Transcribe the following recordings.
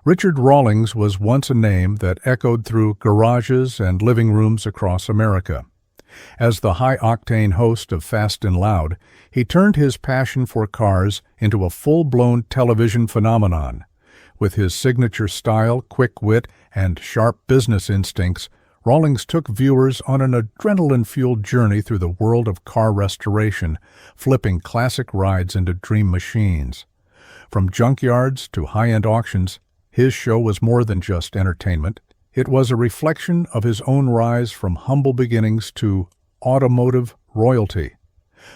Richard Rawlings was once a name that echoed through garages and living rooms across America. As the high-octane host of Fast and Loud, he turned his passion for cars into a full-blown television phenomenon. With his signature style, quick wit, and sharp business instincts, Rawlings took viewers on an adrenaline-fueled journey through the world of car restoration, flipping classic rides into dream machines. From junkyards to high-end auctions, his show was more than just entertainment. It was a reflection of his own rise from humble beginnings to automotive royalty.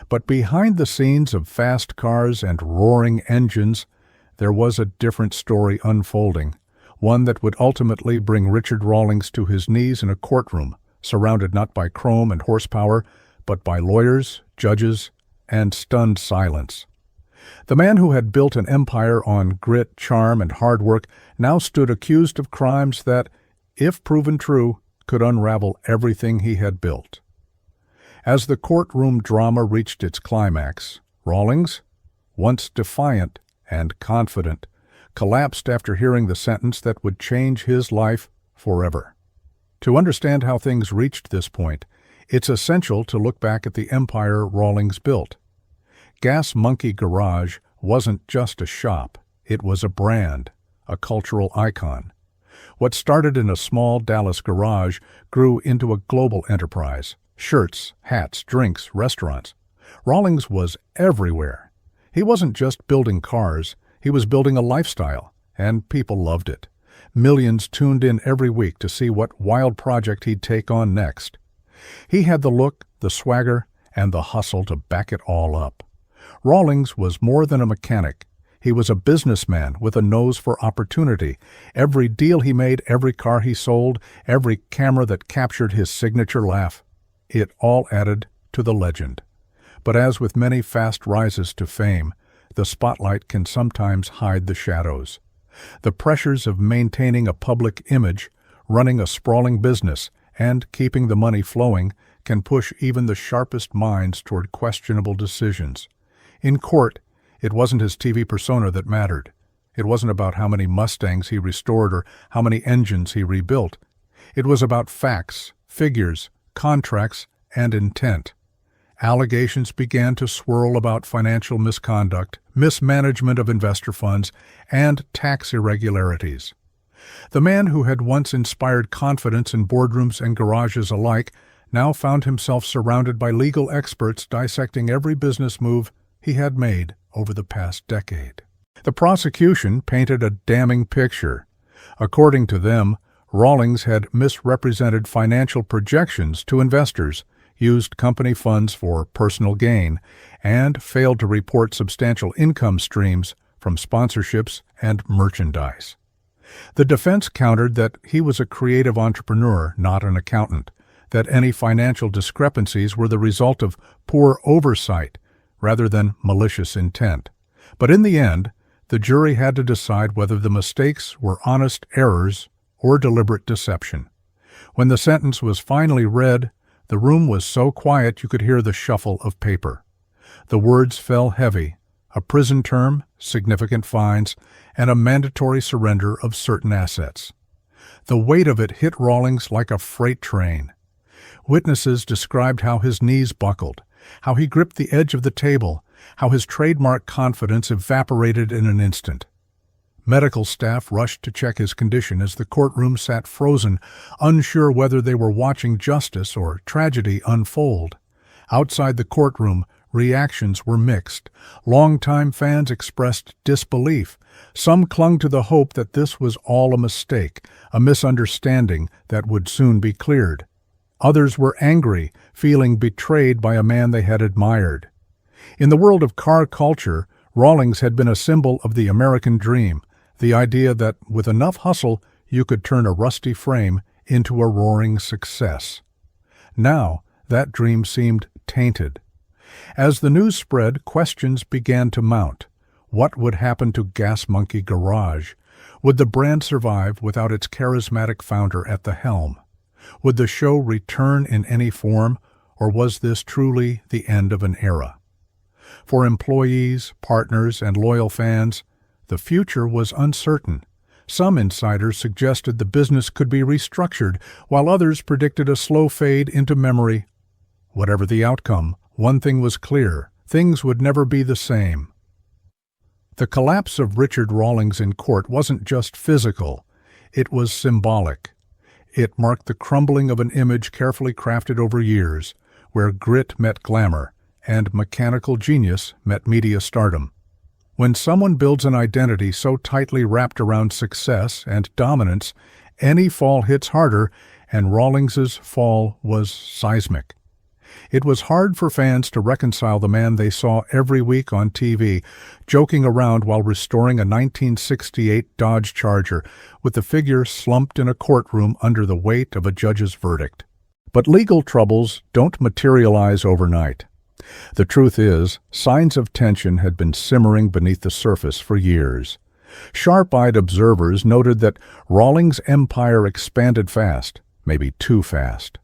But behind the scenes of fast cars and roaring engines, there was a different story unfolding, one that would ultimately bring Richard Rawlings to his knees in a courtroom, surrounded not by chrome and horsepower, but by lawyers, judges, and stunned silence. The man who had built an empire on grit, charm, and hard work now stood accused of crimes that, if proven true, could unravel everything he had built. As the courtroom drama reached its climax, Rawlings, once defiant and confident, collapsed after hearing the sentence that would change his life forever. To understand how things reached this point, it's essential to look back at the empire Rawlings built. Gas Monkey Garage wasn't just a shop, it was a brand, a cultural icon. What started in a small Dallas garage grew into a global enterprise. Shirts, hats, drinks, restaurants. Rawlings was everywhere. He wasn't just building cars, he was building a lifestyle, and people loved it. Millions tuned in every week to see what wild project he'd take on next. He had the look, the swagger, and the hustle to back it all up. Rawlings was more than a mechanic. He was a businessman with a nose for opportunity. Every deal he made, every car he sold, every camera that captured his signature laugh, it all added to the legend. But as with many fast rises to fame, the spotlight can sometimes hide the shadows. The pressures of maintaining a public image, running a sprawling business, and keeping the money flowing can push even the sharpest minds toward questionable decisions. In court, it wasn't his TV persona that mattered. It wasn't about how many Mustangs he restored or how many engines he rebuilt. It was about facts, figures, contracts, and intent. Allegations began to swirl about financial misconduct, mismanagement of investor funds, and tax irregularities. The man who had once inspired confidence in boardrooms and garages alike now found himself surrounded by legal experts dissecting every business move he had made over the past decade. The prosecution painted a damning picture. According to them, Rawlings had misrepresented financial projections to investors, used company funds for personal gain, and failed to report substantial income streams from sponsorships and merchandise. The defense countered that he was a creative entrepreneur, not an accountant, that any financial discrepancies were the result of poor oversight rather than malicious intent. But in the end, the jury had to decide whether the mistakes were honest errors or deliberate deception. When the sentence was finally read, the room was so quiet you could hear the shuffle of paper. The words fell heavy: a prison term, significant fines, and a mandatory surrender of certain assets. The weight of it hit Rawlings like a freight train. Witnesses described how his knees buckled, how he gripped the edge of the table, how his trademark confidence evaporated in an instant. Medical staff rushed to check his condition as the courtroom sat frozen, unsure whether they were watching justice or tragedy unfold. Outside the courtroom, reactions were mixed. Longtime fans expressed disbelief. Some clung to the hope that this was all a mistake, a misunderstanding that would soon be cleared. Others were angry, feeling betrayed by a man they had admired. In the world of car culture, Rawlings had been a symbol of the American dream, the idea that with enough hustle you could turn a rusty frame into a roaring success. Now, that dream seemed tainted. As the news spread, questions began to mount. What would happen to Gas Monkey Garage? Would the brand survive without its charismatic founder at the helm? Would the show return in any form, or was this truly the end of an era? For employees, partners, and loyal fans, the future was uncertain. Some insiders suggested the business could be restructured, while others predicted a slow fade into memory. Whatever the outcome, one thing was clear: things would never be the same. The collapse of Richard Rawlings in court wasn't just physical, it was symbolic. It marked the crumbling of an image carefully crafted over years, where grit met glamour and mechanical genius met media stardom. When someone builds an identity so tightly wrapped around success and dominance, any fall hits harder, and Rawlings's fall was seismic. It was hard for fans to reconcile the man they saw every week on TV, joking around while restoring a 1968 Dodge Charger, with the figure slumped in a courtroom under the weight of a judge's verdict. But legal troubles don't materialize overnight. The truth is, signs of tension had been simmering beneath the surface for years. Sharp-eyed observers noted that Rawlings' empire expanded fast, maybe too fast.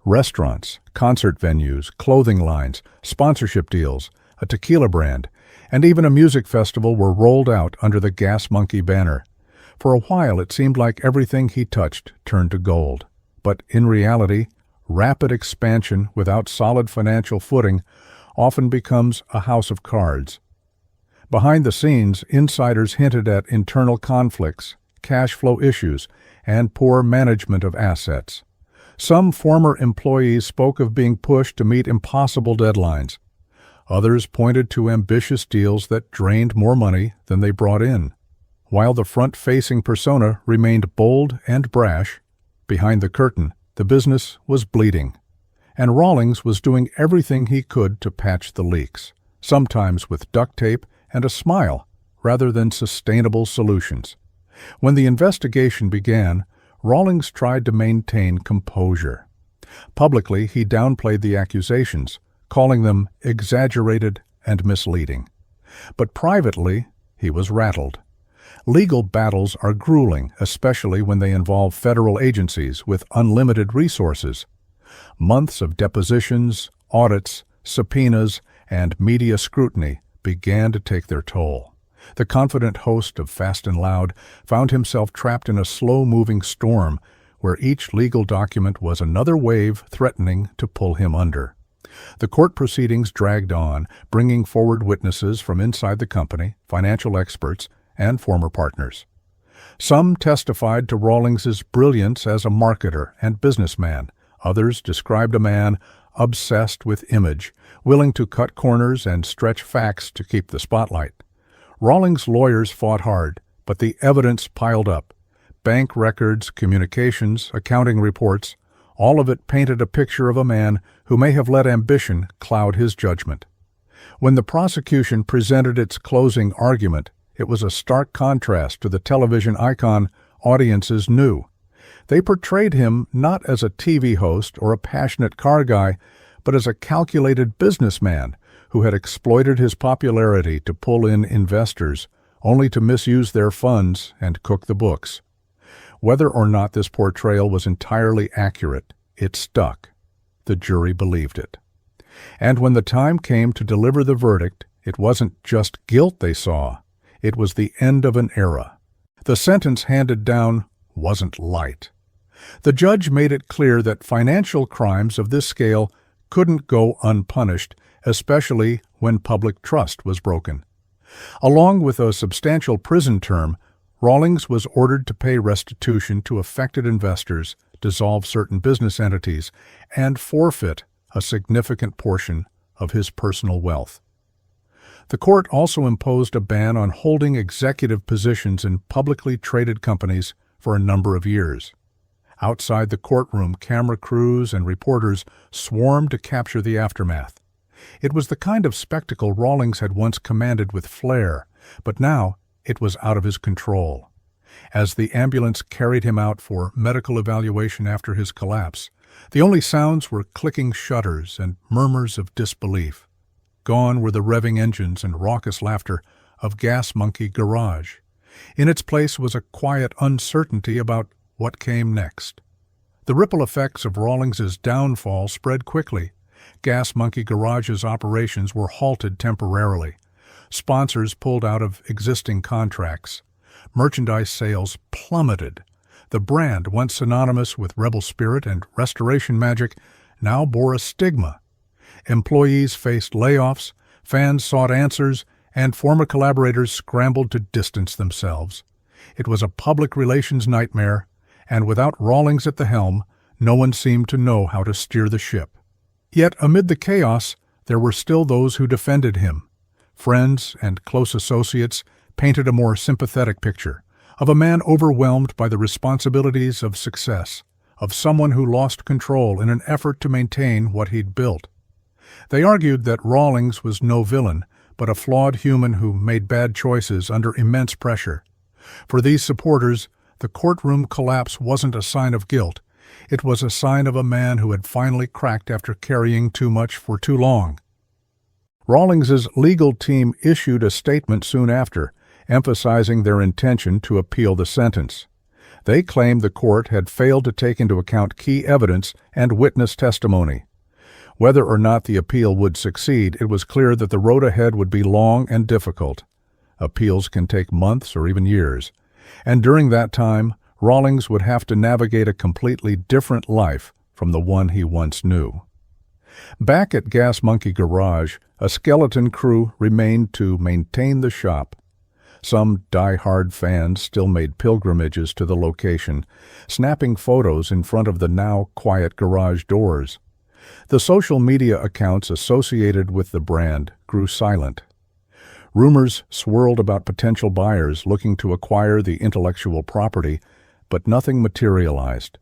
Restaurants, concert venues, clothing lines, sponsorship deals, a tequila brand, and even a music festival were rolled out under the Gas Monkey banner. For a while it seemed like everything he touched turned to gold. But in reality, rapid expansion without solid financial footing often becomes a house of cards. Behind the scenes, insiders hinted at internal conflicts, cash flow issues, and poor management of assets. Some former employees spoke of being pushed to meet impossible deadlines. Others pointed to ambitious deals that drained more money than they brought in. While the front-facing persona remained bold and brash, behind the curtain, the business was bleeding. And Rawlings was doing everything he could to patch the leaks, sometimes with duct tape and a smile, rather than sustainable solutions. When the investigation began, Rawlings tried to maintain composure. Publicly, he downplayed the accusations, calling them exaggerated and misleading. But privately, he was rattled. Legal battles are grueling, especially when they involve federal agencies with unlimited resources. Months of depositions, audits, subpoenas, and media scrutiny began to take their toll. The confident host of Fast and Loud found himself trapped in a slow-moving storm where each legal document was another wave threatening to pull him under. The court proceedings dragged on, bringing forward witnesses from inside the company, financial experts, and former partners. Some testified to Rawlings's brilliance as a marketer and businessman. Others described a man obsessed with image, willing to cut corners and stretch facts to keep the spotlight. Rawlings' lawyers fought hard, but the evidence piled up. Bank records, communications, accounting reports, all of it painted a picture of a man who may have let ambition cloud his judgment. When the prosecution presented its closing argument, it was a stark contrast to the television icon audiences knew. They portrayed him not as a TV host or a passionate car guy, but as a calculated businessman who had exploited his popularity to pull in investors, only to misuse their funds and cook the books. Whether or not this portrayal was entirely accurate, it stuck. The jury believed it. And when the time came to deliver the verdict, it wasn't just guilt they saw. It was the end of an era. The sentence handed down wasn't light. The judge made it clear that financial crimes of this scale couldn't go unpunished, especially when public trust was broken. Along with a substantial prison term, Rawlings was ordered to pay restitution to affected investors, dissolve certain business entities, and forfeit a significant portion of his personal wealth. The court also imposed a ban on holding executive positions in publicly traded companies for a number of years. Outside the courtroom, camera crews and reporters swarmed to capture the aftermath. It was the kind of spectacle Rawlings had once commanded with flair, but now it was out of his control. As the ambulance carried him out for medical evaluation after his collapse, the only sounds were clicking shutters and murmurs of disbelief. Gone were the revving engines and raucous laughter of Gas Monkey Garage. In its place was a quiet uncertainty about what came next. The ripple effects of Rawlings's downfall spread quickly. Gas Monkey Garage's operations were halted temporarily. Sponsors pulled out of existing contracts. Merchandise sales plummeted. The brand, once synonymous with rebel spirit and restoration magic, now bore a stigma. Employees faced layoffs, fans sought answers, and former collaborators scrambled to distance themselves. It was a public relations nightmare, and without Rawlings at the helm, no one seemed to know how to steer the ship. Yet amid the chaos, there were still those who defended him. Friends and close associates painted a more sympathetic picture of a man overwhelmed by the responsibilities of success, of someone who lost control in an effort to maintain what he'd built. They argued that Rawlings was no villain, but a flawed human who made bad choices under immense pressure. For these supporters, the courtroom collapse wasn't a sign of guilt. It was a sign of a man who had finally cracked after carrying too much for too long. Rawlings's legal team issued a statement soon after, emphasizing their intention to appeal the sentence. They claimed the court had failed to take into account key evidence and witness testimony. Whether or not the appeal would succeed, it was clear that the road ahead would be long and difficult. Appeals can take months or even years, and during that time, Rawlings would have to navigate a completely different life from the one he once knew. Back at Gas Monkey Garage, a skeleton crew remained to maintain the shop. Some die-hard fans still made pilgrimages to the location, snapping photos in front of the now quiet garage doors. The social media accounts associated with the brand grew silent. Rumors swirled about potential buyers looking to acquire the intellectual property, but nothing materialized.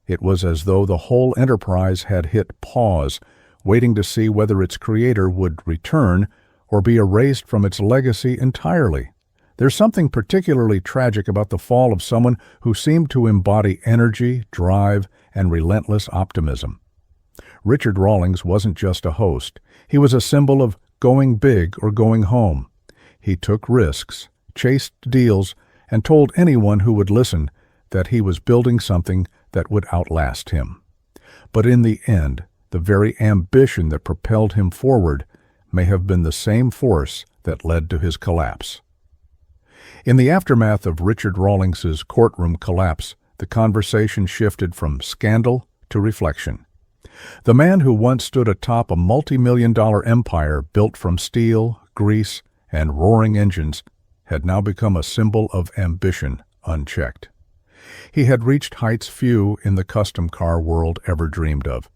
It was as though the whole enterprise had hit pause, waiting to see whether its creator would return or be erased from its legacy entirely. There's something particularly tragic about the fall of someone who seemed to embody energy, drive, and relentless optimism. Richard Rawlings wasn't just a host. He was a symbol of going big or going home. He took risks, chased deals, and told anyone who would listen that he was building something that would outlast him. But in the end, the very ambition that propelled him forward may have been the same force that led to his collapse. In the aftermath of Richard Rawlings's courtroom collapse, the conversation shifted from scandal to reflection. The man who once stood atop a multi-million-dollar empire built from steel, grease, and roaring engines had now become a symbol of ambition unchecked. He had reached heights few in the custom car world ever dreamed of,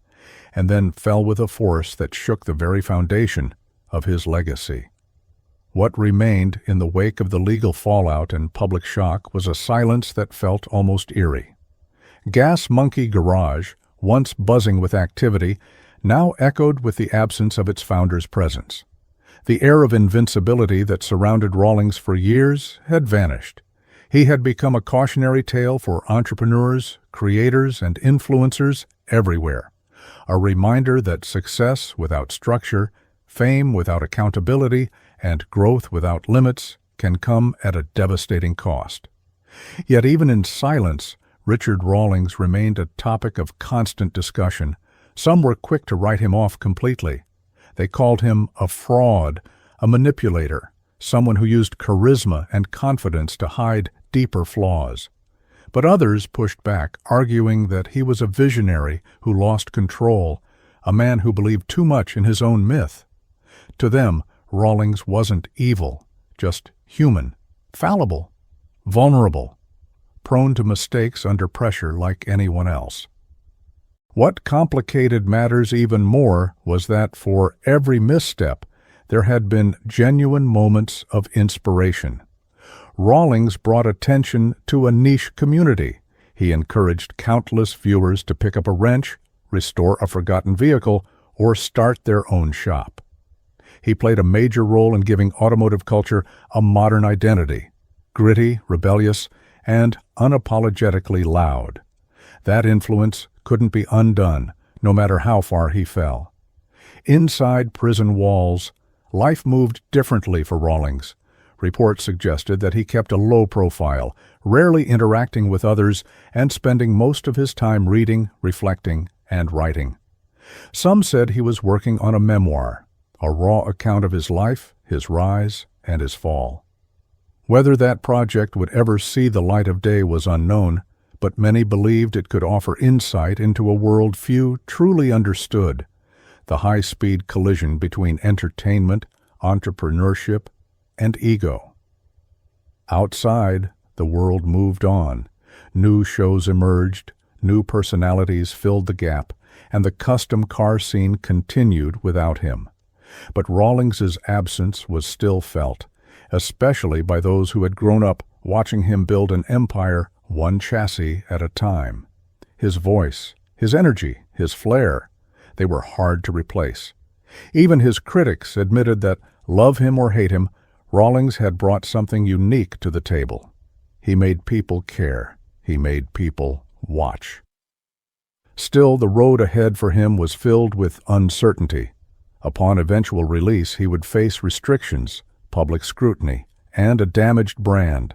and then fell with a force that shook the very foundation of his legacy. What remained in the wake of the legal fallout and public shock was a silence that felt almost eerie. Gas Monkey Garage, once buzzing with activity, now echoed with the absence of its founder's presence. The air of invincibility that surrounded Rawlings for years had vanished. He had become a cautionary tale for entrepreneurs, creators, and influencers everywhere, a reminder that success without structure, fame without accountability, and growth without limits can come at a devastating cost. Yet even in silence, Richard Rawlings remained a topic of constant discussion. Some were quick to write him off completely. They called him a fraud, a manipulator, someone who used charisma and confidence to hide deeper flaws. But others pushed back, arguing that he was a visionary who lost control, a man who believed too much in his own myth. To them, Rawlings wasn't evil, just human, fallible, vulnerable, prone to mistakes under pressure like anyone else. What complicated matters even more was that for every misstep, there had been genuine moments of inspiration. Rawlings brought attention to a niche community. He encouraged countless viewers to pick up a wrench, restore a forgotten vehicle, or start their own shop. He played a major role in giving automotive culture a modern identity, gritty, rebellious, and unapologetically loud. That influence couldn't be undone, no matter how far he fell. Inside prison walls, life moved differently for Rawlings. Reports suggested that he kept a low profile, rarely interacting with others, and spending most of his time reading, reflecting, and writing. Some said he was working on a memoir, a raw account of his life, his rise, and his fall. Whether that project would ever see the light of day was unknown, but many believed it could offer insight into a world few truly understood: the high-speed collision between entertainment, entrepreneurship, and ego. Outside, the world moved on. New shows emerged, new personalities filled the gap, and the custom car scene continued without him. But Rawlings's absence was still felt, especially by those who had grown up watching him build an empire one chassis at a time. His voice, his energy, his flair, they were hard to replace. Even his critics admitted that, love him or hate him, Rawlings had brought something unique to the table. He made people care. He made people watch. Still, the road ahead for him was filled with uncertainty. Upon eventual release, he would face restrictions, public scrutiny, and a damaged brand.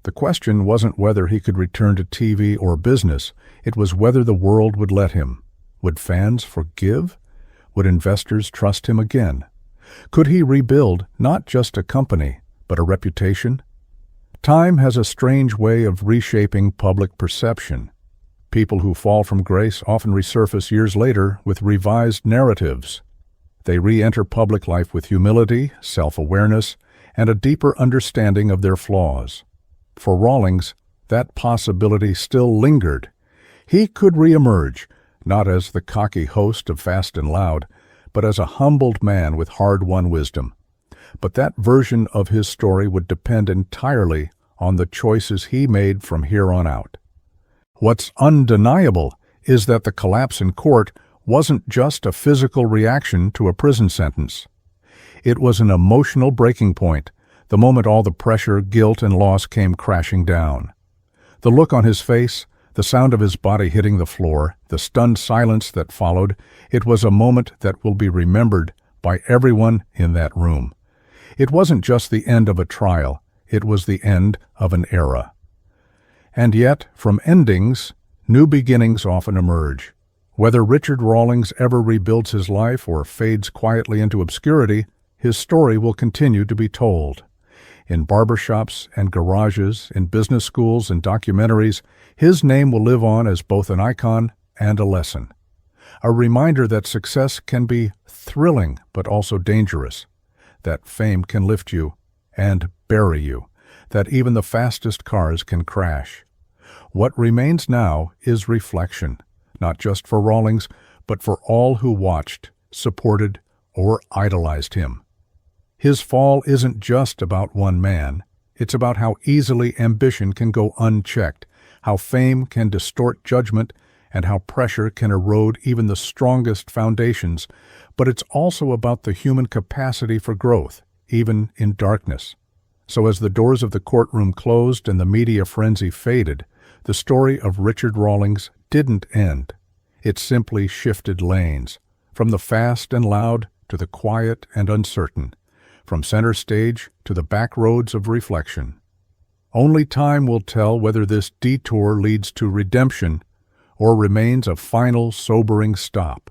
The question wasn't whether he could return to TV or business, it was whether the world would let him. Would fans forgive? Would investors trust him again? Could he rebuild not just a company, but a reputation? Time has a strange way of reshaping public perception. People who fall from grace often resurface years later with revised narratives. They re-enter public life with humility, self-awareness, and a deeper understanding of their flaws. For Rawlings, that possibility still lingered. He could re-emerge, not as the cocky host of Fast and Loud, but as a humbled man with hard-won wisdom. But that version of his story would depend entirely on the choices he made from here on out. What's undeniable is that the collapse in court wasn't just a physical reaction to a prison sentence. It was an emotional breaking point, the moment all the pressure, guilt, and loss came crashing down. The look on his face, the sound of his body hitting the floor, the stunned silence that followed, it was a moment that will be remembered by everyone in that room. It wasn't just the end of a trial, it was the end of an era. And yet, from endings, new beginnings often emerge. Whether Richard Rawlings ever rebuilds his life or fades quietly into obscurity, his story will continue to be told. In barbershops and garages, in business schools and documentaries, his name will live on as both an icon and a lesson. A reminder that success can be thrilling but also dangerous, that fame can lift you and bury you, that even the fastest cars can crash. What remains now is reflection, not just for Rawlings, but for all who watched, supported, or idolized him. His fall isn't just about one man. It's about how easily ambition can go unchecked, how fame can distort judgment, and how pressure can erode even the strongest foundations. But it's also about the human capacity for growth, even in darkness. So as the doors of the courtroom closed and the media frenzy faded, the story of Richard Rawlings didn't end. It simply shifted lanes, from the fast and loud to the quiet and uncertain, from center stage to the back roads of reflection. Only time will tell whether this detour leads to redemption or remains a final sobering stop.